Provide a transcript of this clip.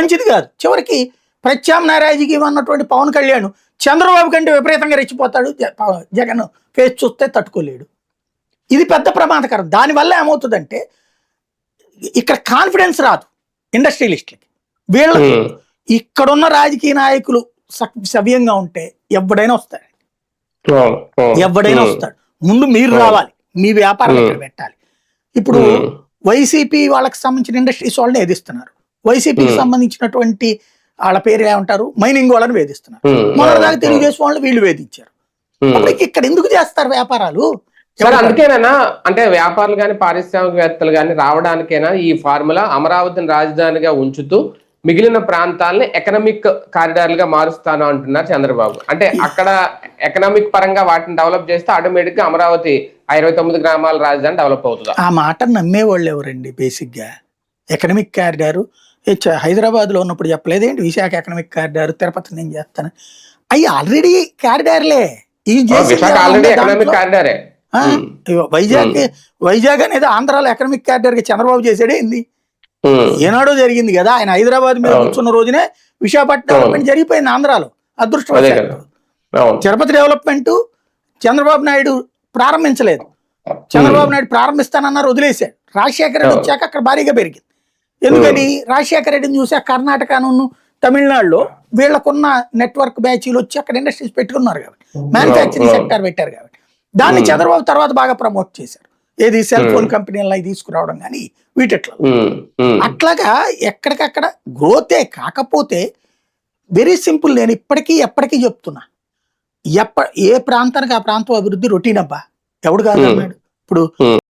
మంచిది కాదు. చివరికి ప్రత్యామ్నాయ రాజకీయం అన్నటువంటి పవన్ కళ్యాణ్ చంద్రబాబు కంటే విపరీతంగా రెచ్చిపోతాడు. జగన్ ఫేస్ చూస్తే తట్టుకోలేడు. ఇది పెద్ద ప్రమాదకరం. దానివల్ల ఏమవుతుందంటే ఇక్కడ కాన్ఫిడెన్స్ రాదు ఇండస్ట్రియలిస్టులకి. వీళ్ళకి ఇక్కడున్న రాజకీయ నాయకులు సవ్యంగా ఉంటే ఎవడైనా వస్తాడు, ఎవడైనా వస్తాడు. ముందు మీరు రావాలి, మీ వ్యాపారాలు ఇక్కడ పెట్టాలి. ఇప్పుడు వైసీపీ వాళ్ళకి సంబంధించిన ఇండస్ట్రీస్ వాళ్ళని వేధిస్తున్నారు, వైసీపీకి సంబంధించినటువంటి వాళ్ళ పేరు ఏమంటారు మైనింగ్ వాళ్ళని వేధిస్తున్నారు, మొదటిదాకా తెలుగుదేశం వాళ్ళు వీళ్ళు వేధించారు. ఇక్కడ ఎందుకు చేస్తారు వ్యాపారాలు? అందుకేనా అంటే వ్యాపారులు కానీ పారిశ్రామికవేత్తలు కానీ రావడానికైనా ఈ ఫార్ములా అమరావతిని రాజధానిగా ఉంచుతూ మిగిలిన ప్రాంతాలని ఎకనామిక్ కారిడార్లుగా మారుస్తాను అంటున్నారు చంద్రబాబు. అంటే అక్కడ ఎకనామిక్ పరంగా వాటిని డెవలప్ చేస్తే ఆటోమేటిక్ గా అమరావతి 29 గ్రామాల రాజధాని డెవలప్ అవుతుంది. ఆ మాట నమ్మేవాళ్ళు ఎవరండి? బేసిక్ గా ఎకనామిక్ కారిడారు హైదరాబాద్ లో ఉన్నప్పుడు చెప్పలేదేంటి? విశాఖ ఎకనామిక్ కారిడార్, తిరుపతి నేను చేస్తాను. అవి ఆల్రెడీ కారిడార్లే. వైజాగ్ అనేది ఆంధ్రాలో ఎకనామిక్ కారిడార్ చంద్రబాబు చేసాడే ఏంది? ఏనాడో జరిగింది కదా. ఆయన హైదరాబాద్ మీద కూర్చున్న రోజునే విశాఖపట్నం డెవలప్మెంట్ జరిగిపోయింది ఆంధ్రాలో. అదృష్టవశాత్తు తిరుపతి డెవలప్మెంట్ చంద్రబాబు నాయుడు ప్రారంభించలేదు. చంద్రబాబు నాయుడు ప్రారంభిస్తానన్నారు, వదిలేశాడు. రాజశేఖర రెడ్డి వచ్చాక అక్కడ భారీగా పెరిగింది. ఎందుకని? రాజశేఖర రెడ్డిని చూసి కర్ణాటకను తమిళనాడులో వీళ్ళకున్న నెట్వర్క్ బ్యాచీలు వచ్చి అక్కడ ఇండస్ట్రీస్ పెట్టుకున్నారు కాబట్టి, మ్యానుఫ్యాక్చరింగ్ సెక్టర్ పెట్టారు కాబట్టి దాన్ని చంద్రబాబు తర్వాత బాగా ప్రమోట్ చేశారు. ఏది సెల్ ఫోన్ కంపెనీలను తీసుకురావడం కానీ వీటిట్లో. అట్లాగా ఎక్కడికక్కడ గ్రోతే. కాకపోతే వెరీ సింపుల్, నేను ఇప్పటికీ ఎప్పటికీ చెప్తున్నా, ఏ ప్రాంతానికి ఆ ప్రాంతం అభివృద్ధి రొటీన్ అబ్బా. ఎవడు కాదు అన్నాడు. ఇప్పుడు